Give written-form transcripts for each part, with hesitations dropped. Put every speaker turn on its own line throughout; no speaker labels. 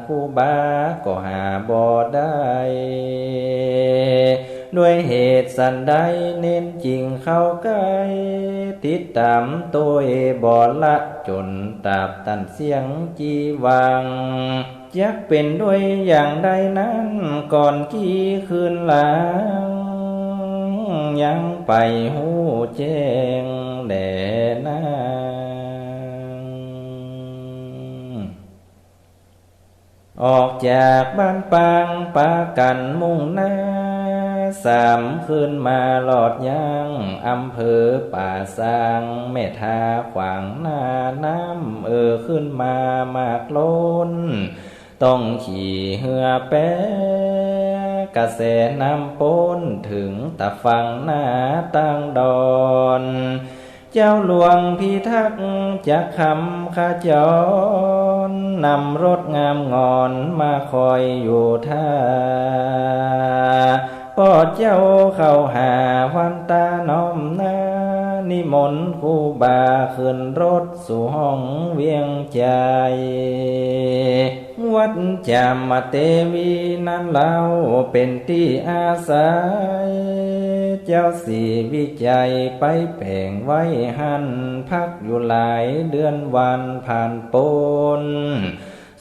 ครูบาก็หาบ่ได้ด้วยเหตุสันใดเน้นจริงเข้าใกล้ติดตามตัวบ่ละจนตราบตันเสียงจีวังยักเป็นด้วยอย่างใดนั้นก่อนกี่คืนหลังยังไปหูแจ้งแด่นางออกจากบ้านปางปากันมุ่งหน้าสามคืนมาหลอดย่างอำเภอป่าซางแม่ทาขวางหน้าน้ำขึ้นมามากล้นต้องขี่เหือแปะกระแสน้ำป้นถึงตะฟังหน้าตั้งดอนเจ้าหลวงพิทักษ์จักคำขจรนำรถงามงอนมาคอยอยู่ท่าปอดเจ้าเข้าหาวันตาน้อมหน้านิมนต์ครูบาขึ้นรถสู่ห้องเวียงใจวัดจามเตวีนั้นเล่าเป็นที่อาศัยเจ้าสีวิจัยไปแป่งไว้หันพักอยู่หลายเดือนวันผ่านปน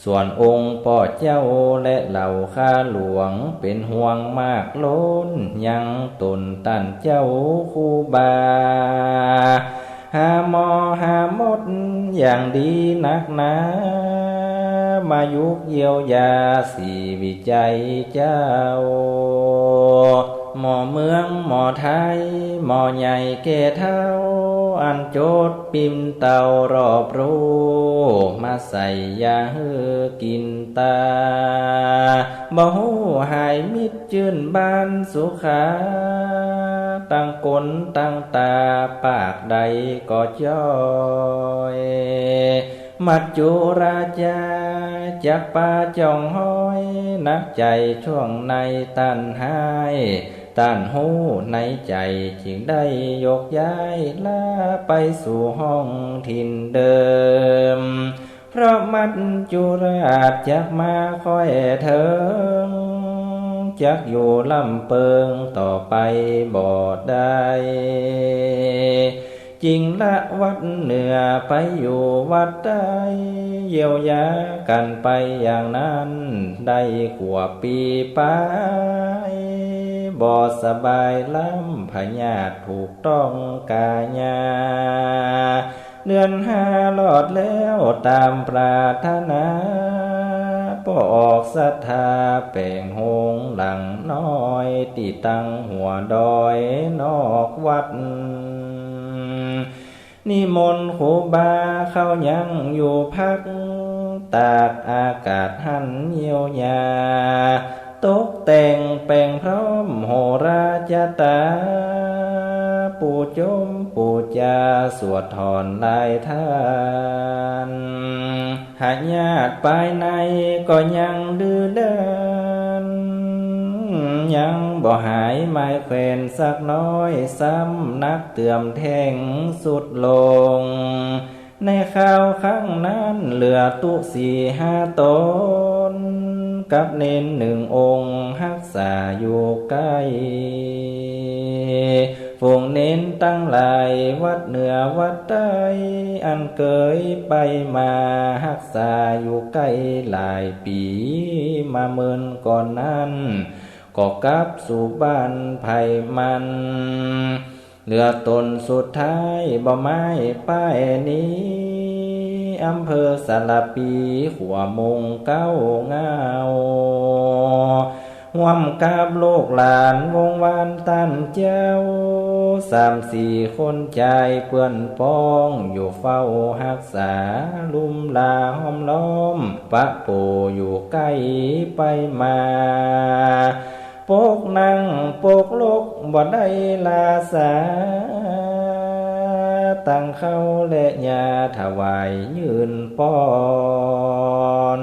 ส่วนองค์พ่อเจ้าและเหล่าข้าหลวงเป็นห่วงมากล้นยังตนตันเจ้าครูบาหาหมอหามดอย่างดีนักหนามายุกเยียวยาสีวิจัยเจ้าหมอเมืองหมอไทยหมอใหญ่เกเท่าอันโจดปิมเต่ารอบรู้มาใส่ยาเฮือกินตาบ่หูหายมิดจื่นบานสุขาตั้งกลตั้งตาปากใดก็จ้อยมัจจุราชาจากป่าจองห้อยนักใจช่วงในตันหายตันหูในใจจึงได้ยกย้ายลาไปสู่ห้องถิ่นเดิมเพราะมัจจุราชจากมาคอยเถิงจักอยู่ลำเปิงต่อไปบ่ได้จริงละวัดเหนือไปอยู่วัดใดเยียวยากันไปอย่างนั้นได้ขวบปีไปบ่สบายล้ำพญาติถูกต้องกาญาเดือนห้าลอดแล้วตามปรารถนาป่ออกศรัทธาแป่งหงหลังน้อยติตั้งหัวดอยนอกวัดนิมนต์ครูบาเข้ายังอยู่พักตากอากาศหันเยียวยาตกแต่งแปลงพร้อมโหราจตาปู่จมปู่จาสวดถอนลายทานหากญาติภายในก็ยังดื้อด้านยังบ่หายไม้แขวนสักน้อยซ้ำนักเตื่อมแทงสุดลงในข้าวข้างนั้นเหลือตุสี่ห้าตนกับเน้นหนึ่งองค์รักษาอยู่ใกล้ฝูงเน้นตั้งหลายวัดเหนือวัดใต้อันเคยไปมารักษาอยู่ใกล้หลายปีมาเมินก่อนนั้นก็กลับสู่บ้านไผ่มันเหลือตนสุดท้ายบ่ไม้ป้ายนี้อำเภอสารปีขัวมงเก้าเงาห่วมกับโลกหลานวงวานตันเจ้าสามสี่คนใจเพื่อนป้องอยู่เฝ้ารักษาลุ่มลาห้อมล้อมปะโปอยู่ใกล้ไปมาปกนั่งปกลกบ่ได้ลาสาตั้งเข้าและยาถวายยืนป้อน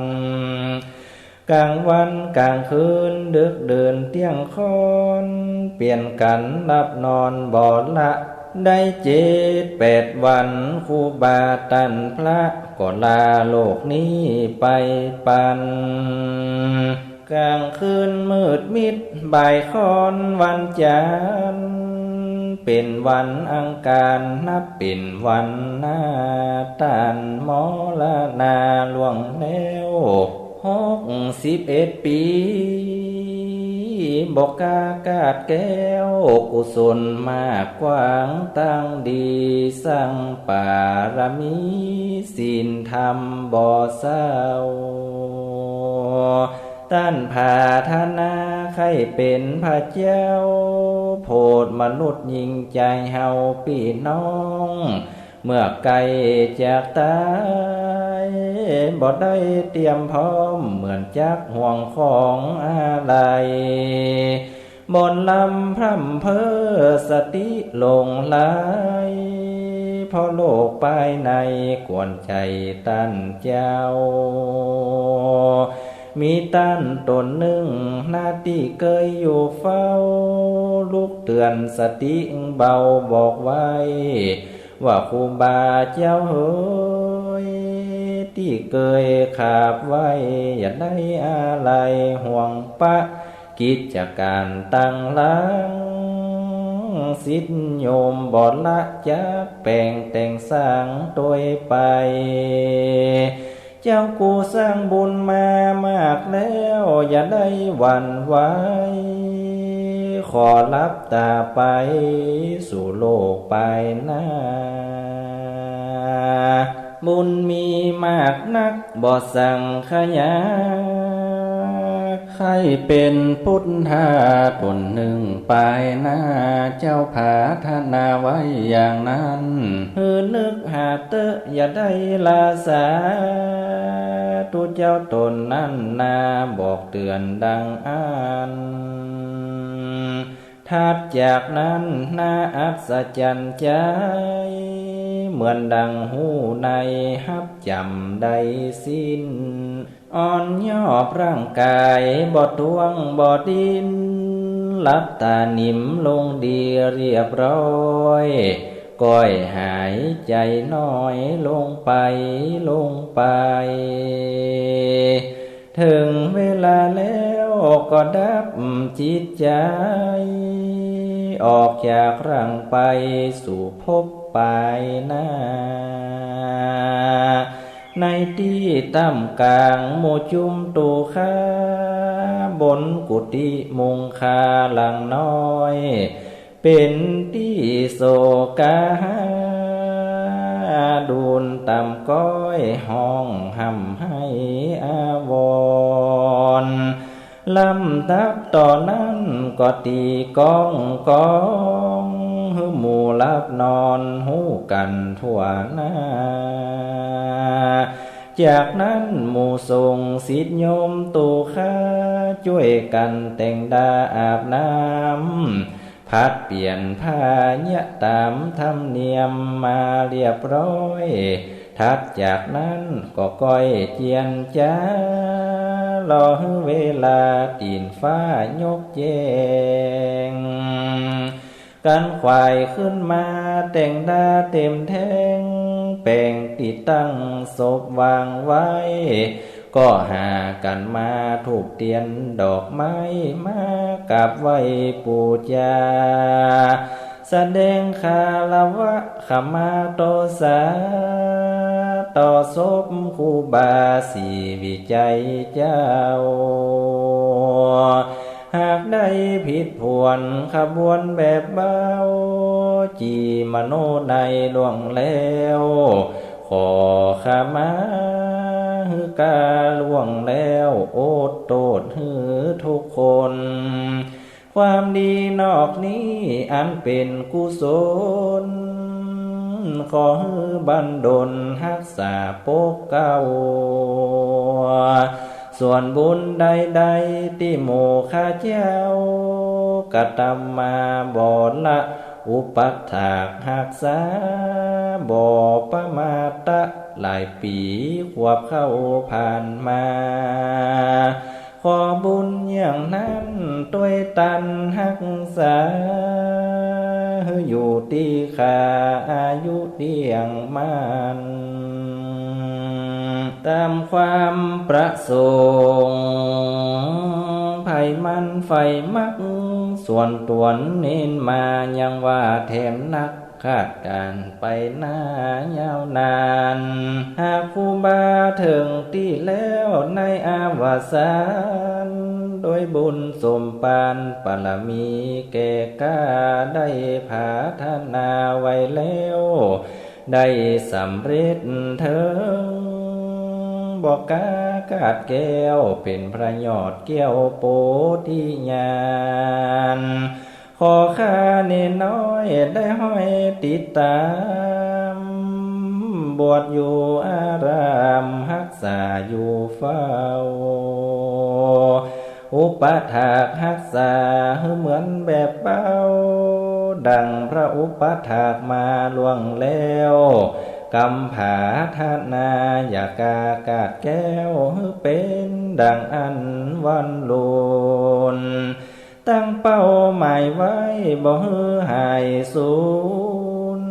กลางวันกลางคืนดึกเดินเที่ยงคอนเปลี่ยนกันรับนอนบ่ละ ได้7-8 วันครูบาตันพระก็ลาโลกนี้ไปปันกลางคืนมืดมิดบ่ายค่อนวันจันทร์เป็นวันอังคารนับเป็นวันนาตันมรณาล่วงแล้ว61 ปีบอกกากาดแก้วกุศลมากกว้างตั้งดีสร้างปารมีศีลธรรมบ่เศร้าต้านพาธนาใครเป็นพระเจ้าโพดมนุษย์ยิ่งใจเฮาพี่น้องเมื่อไกลจากตายบ่ได้เตรียมพร้อมเหมือนจักห่วงของอะไรบนลำพร่ำเพ้อสติหลงไหลพอโลกภายในกวนใจตั้นเจ้ามีตั้นตนหนึ่งหน้าที่เคยอยู่เฝ้าลูกเตือนสติเบาบอกไว้ว่าครูบาเจ้าเฮ้ยที่เคยขาบไว้อย่าได้อะไรห่วงปะกิจการตั้งหลังสิทธิโยมบอดละจักแปลงแต่งสร้างตัวไปเจ้ากูสร้างบุญมามากแล้วอย่าได้หวั่นไหวขอรับตาไปสู่โลกไปหน้าบุญมีมากนักบ่สั่งขยาใครเป็นพุทธาตนหนึ่งไปหน้าเจ้าผาธนาไว้อย่างนั้นนึกหาเตอะอย่าได้ลาสาตุเจ้าตนนั้นนาบอกเตือนดังอ่านถัดจากนั้นน่าอัศจรรย์ใจเหมือนดังหูในฮับจำได้สิ้นอ่อนย่อร่างกายบ่ทวงบ่ดินหลับตานิ่มลงดีเรียบร้อยก้อยหายใจน้อยลงไปถึงเวลาแล้วก็ดับจิตใจออกจากร่างไปสู่ภพไปหน้าในที่ต่ำกลางโมจุมตูขาบนกุฏิมุงคาหลังน้อยเป็นที่โศกาดูนต่ำก้อยห้องห่ำให้อาวรลำดับต่อนั้นก็ตีก้องหมู่ลับนอนหูกันทั่วหน้าจากนั้นหมู่ทรงศิษย์โยมตูข้าช่วยกันแต่งดาอาบน้ำพัดเปลี่ยนผ้าเนี่ยตามธรรมเนียมมาเรียบร้อยถัดจากนั้นก็ก้อยเจียนจ้ารอเวลาตีนฟ้ายกแจงกันควายขึ้นมาแต่งดาเต็มแท่งแปลงติดตั้งศพวางไว้ก็หากันมาถูกเตียนดอกไม้มากับไว้ปูจาแสดงคารวะขมาโตสาต่อศพครูบาสีวิจัยเจ้าหากได้ผิดผวนขบวนแบบเบาจีมโนในล่วงแล้วขอขมาหือกาล่วงแล้วโอดโตดหือทุกคนความดีนอกนี้อันเป็นกุศลขอหือบันดลรักษาปกเก้าส่วนบุญใดๆที่หมู่ข้าเจ้ากระทำมาบ่ละอุปัฏฐากหักษาบ่ประมาตะหลายปีควบเข้าผ่านมาขอบุญอย่างนั้นตัวยตันหักษา อยู่ที่ขาอายุเดียงมันตามความประสงค์ไผ่มันไฟมักส่วนตวนเน้นมายังว่าแถมนักคาดการไปหน้ายาวนานหากผู้บาถึงที่แล้วในอาวสานโดยบุญสมปานปรมีแก่กล้าได้ผาธนาไว้แล้วได้สำเร็จเถิงบอกกากาดแก้วเป็นพระยอดแก้วโพธิญาณขอข้าเนน้อยได้ห้อยติดตามบวชอยู่อารามรักษาอยู่เฝ้าอุปถากรักษาเหมือนแบบเบาดังพระอุปถากมาล่วงแล้วกำผาธนาอยากากาดแก้วเป็นดังอันวันลุนตั้งเป้าหมายไว้บ่หายสูญ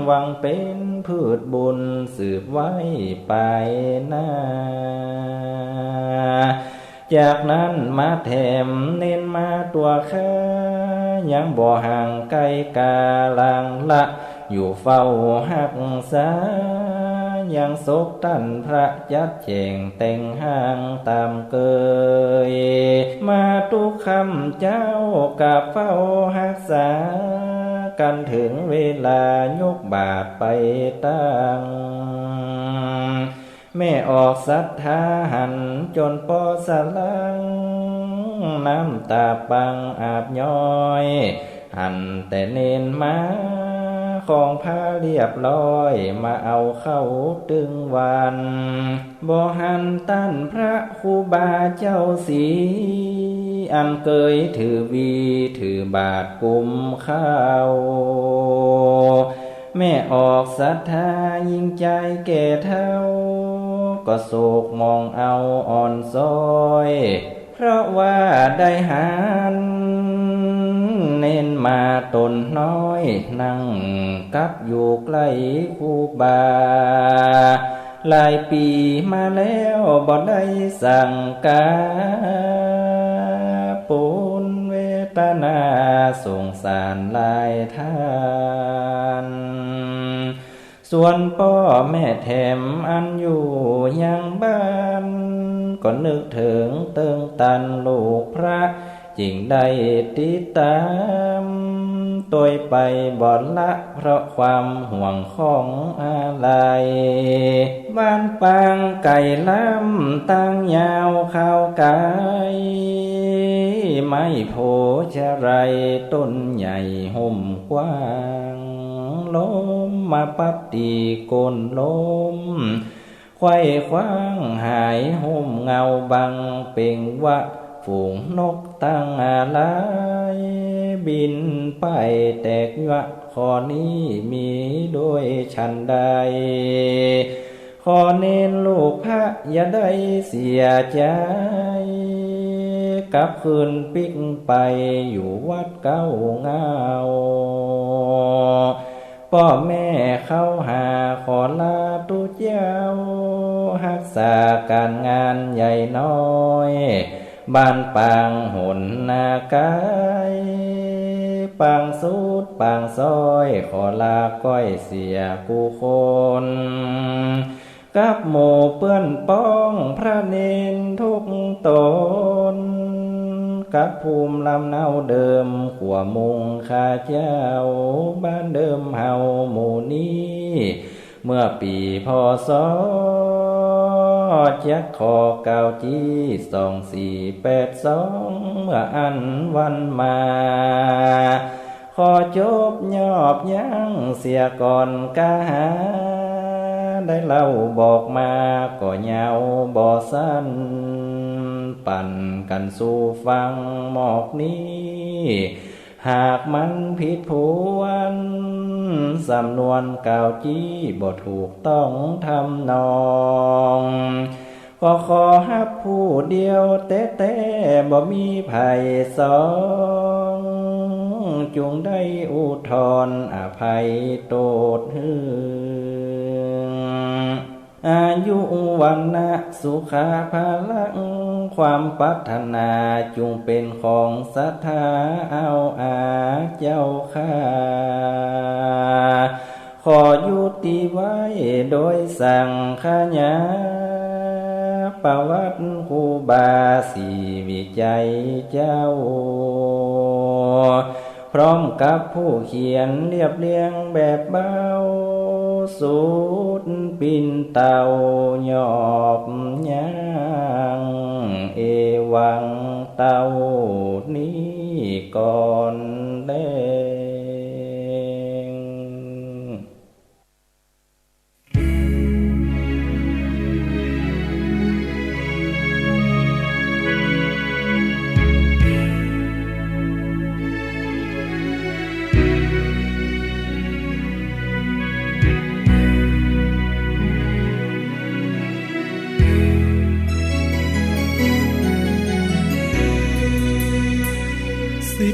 หวังเป็นพืชบุญสืบไว้ไปหน้าจากนั้นมาแถมเน้นมาตัวข้ายังบ่ห่างไกลกาลังละอยู่เฝ้าหักษายังศกท่านพระจัดแจงแต่งห้างตามเกยมาทุกคำเจ้ากับเฝ้าหักษากันถึงเวลายกบาทไปตั้งแม่ออกศรัทธาหันจนปอสลังน้ำตาปังอาบย้อยหันแต่เน้นมาของผ้าเรียบร้อยมาเอาเข้าตึงวันบ่หันตั้นพระครูบาเจ้าสีอันเกยถือวีถือบาทกุมข้าวแม่ออกศรัทธายิ่งใจแก่เท่าก็โศกมองเอาอ่อนซอยเพราะว่าได้หันเน้นมาตนน้อยนั่งกับอยู่ใกล้ครูบาหลายปีมาแล้วบ่ได้สั่งกาปุญเวทนาสงสารหลายท่านส่วนพ่อแม่แถมอันอยู่ยังบ้านก็นึกถึงเติงตันลูกพระจึงได้ติดตามตัวไปบ่อนละเพราะความห่วงของอะไรบ้านปางไก่ล้ำตั้งยาวข้าวไก่ไม้โพชะไรต้นใหญ่ห่มกว้างล้มมาปับตีโกนล้มไขว้คว้างหายห่มเงาบังเป่งวะฝูงนกตั้งอะไรบินไปแตกยวะขอนี้มีด้วยฉันใดขอเน้นลูกพระอย่าได้เสียใจกลับคืนปิกไปอยู่วัดเก้าเงาพ่อแม่เข้าหาขอลาตุเจ้ารักษาการงานใหญ่น้อยบ้านปางหนนากายปางสุดปางซอยขอลาก้อยเสียกูคนกับหมู่เปื้อนป้องพระเนนทุกตนกับภูมิลำเนาเดิมขัวมุงข้าเจ้าบ้านเดิมเฮาหมู่นี้เมื่อปีพศจักขอเก้าจี2482เมื่ออันวันมาขอจบยอบยั้งเสียก่อนกาหาได้เล่าบอกมาก็ยาวบ่สั้นปั่นกันสู่ฟังหมอกนี้หากมันผิดผวนสำนวนกล่าวจี้บ่ถูกต้องทำนองก็ขอฮับผู้เดียวแต่บ่มีไผสอง จงได้อุทธรอภัยโตดหืออายุวันนะสุขาภาลังความปรารถนาจงเป็นของศรัทธาเอาเจ้าข้าขอยุติไว้โดยสั่งขญาประวัติครูบาสีวิจัยเจ้าพร้อมกับผู้เขียนเรียบเรียงแบบเบาสูดปินเต่าหยอบย่างเอวังเต่านี้ก่อนแล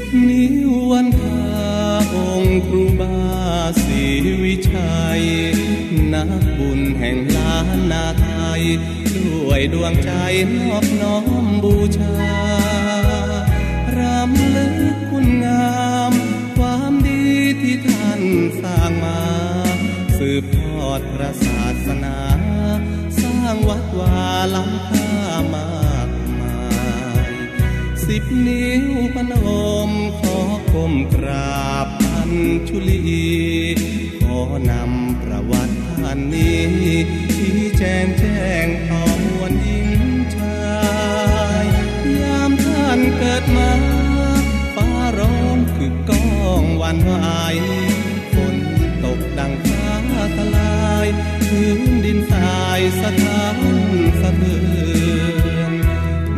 ง
นิ้ววันพาองค์ครูบาศรีวิชัยนักบุญแห่งล้านนาไทยด้วยดวงใจนอบน้อมบูชารำลึกคุณงามความดีที่ท่านสร้างมาสืบทอดพระศาสนาสร้างวัดวาล้ำค่ามากมาย10 นิ้วพนมขอก้มกราบท่านชุลีขอนำประวัติท่านนี้ชี้แจงต่อมวลหญิงชายยามท่านเกิดมาฟ้าร้องคือก้องหวั่นไหวฝนตกดังฟ้าทลายพื้นดินทรายสะท้านสะเทือน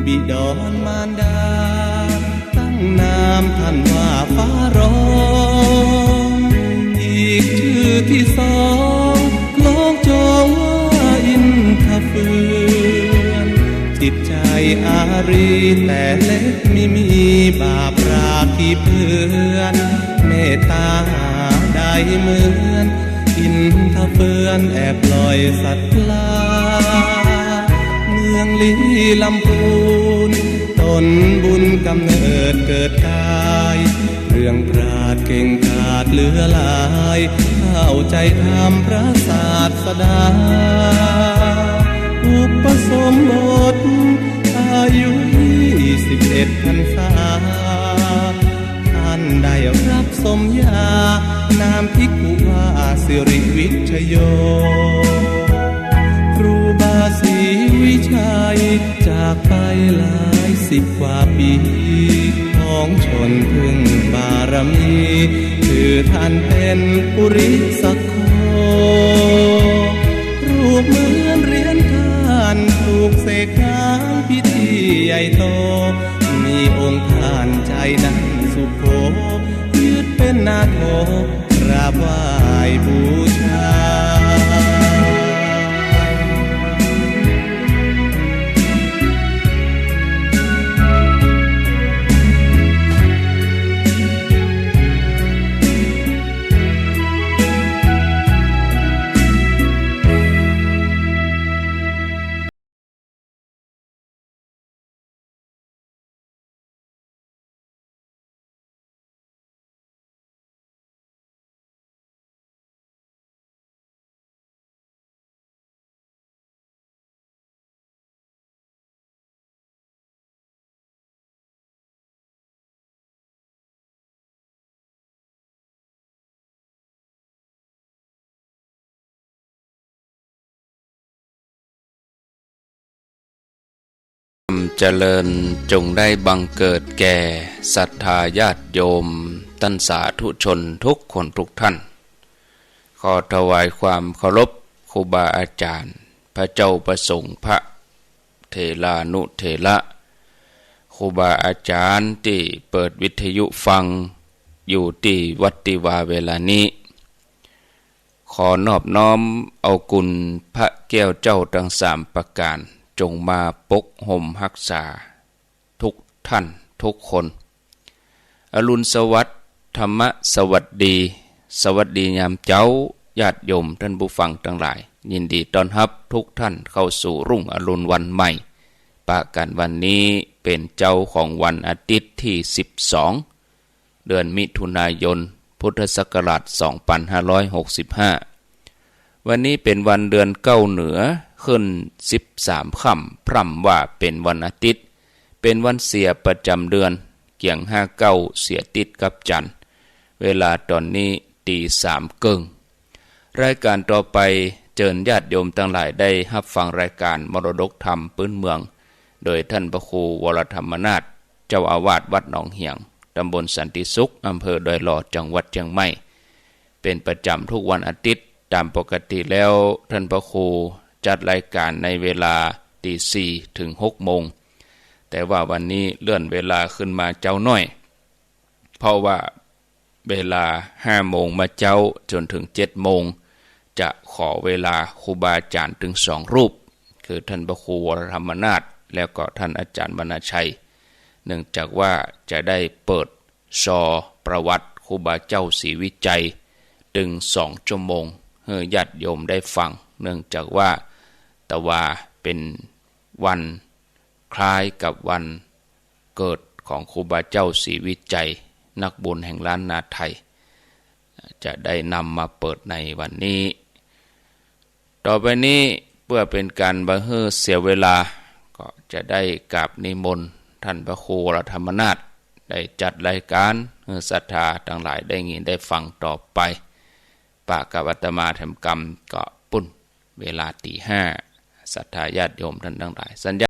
บิดรมารดาตั้งนามท่านว่าฟ้าร้องอีกชื่อที่สองคล้องจองว่าอินทเฟือนจิตใจอารีแต่เล็กไม่มีบาปราคีเพื่อนเมตตาได้เหมือนอินทเฟือนแอบลอยสัตว์ลาเมืองลีลำพูนต้นบุญกำเนิดเกิดกายเรื่องปราดเก่งกาจเหลือหลายเข้าใจธรรมพระศาสดาอุปสมบทอายุ21 พรรษาท่านได้รับสมญานามภิกขุว่าสิริวิชโยครูบาศรีวิชัยจากไปหลาย10 กว่าปีของชนพึ่งบารมีคือท่านเป็นปุริสโครูปเหมือนเหรียญท่านถูกเสกงานพิธีใหญ่โตมีองค์ท่านใจนั้นสุโขยึดเป็นนาโถกราบไหว้บูชา
เจริญจงได้บังเกิดแก่ศรัทธาญาติโยมท่านสาธุชนทุกคนทุกท่านขอถวายความเคารพครูบาอาจารย์พระเจ้าประสงค์พระเถรานุเถระครูบาอาจารย์ที่เปิดวิทยุฟังอยู่ที่วัดติวาเวลานี้ขอนอบน้อมเอากุณพระแก้วเจ้าทั้ง3 ประการจงมาปกห่มรักษาทุกท่านทุกคนอรุณสวัสดิ์ ธรรมสวัสดียามเจ้าญาติโยมท่านผู้ฟังทั้งหลายยินดีต้อนรับทุกท่านเข้าสู่รุ่งอรุณวันใหม่ปะกันวันนี้เป็นเจ้าของวันอาทิตย์ที่12เดือนมิถุนายนพุทธศักราช2565วันนี้เป็นวันเดือนเก้าเหนือขึ้น13ค่ำพร่ำว่าเป็นวันอาทิตย์เป็นวันเสียประจำเดือนเกี่ยง59เสียติดกับจันทร์เวลาตอนนี้ตี3 เกิงรายการต่อไปเชิญญาติโยมทั้งหลายได้รับฟังรายการมรดกธรรมพื้นเมืองโดยท่านพระครูวรธรรมนาถเจ้าอาวาสวัดหนองเหียงตำบลสันติสุขอำเภอดอยหล่อจังหวัดเชียงใหม่เป็นประจำทุกวันอาทิตย์ตามปกติแล้วท่านพระครูจัดรายการในเวลาตี 4 ถึง 6 โมงแต่ว่าวันนี้เลื่อนเวลาขึ้นมาเจ้าน้อยเพราะว่าเวลา 5 โมงมาเจ้าจนถึง 7 โมงจะขอเวลาครูบาอาจารย์ถึง2 รูปคือท่านพระครูวรธรรมนาถแล้วก็ท่านอาจารย์วรรณชัยเนื่องจากว่าจะได้เปิดซอประวัติครูบาเจ้าศรีวิจัยถึง2 ชั่วโมงให้ญาติโยมได้ฟังเนื่องจากว่าตะวาเป็นวันคล้ายกับวันเกิดของครูบาเจ้าศรีวิจัยนักบุญแห่งล้านนาไทยจะได้นำมาเปิดในวันนี้ต่อไปนี้เพื่อเป็นการบ่ให้เสียเวลาก็จะได้กราบนิมนต์ท่านพระครูวรธรรมนาถได้จัดรายการให้ศรัทธาทั้งหลายได้ยินได้ฟังต่อไปปากกับอาตมาทำกรรมก็ปุ้นเวลาตี 5ศรัทธาญาติโยมท่านทั้งหลายสัญญา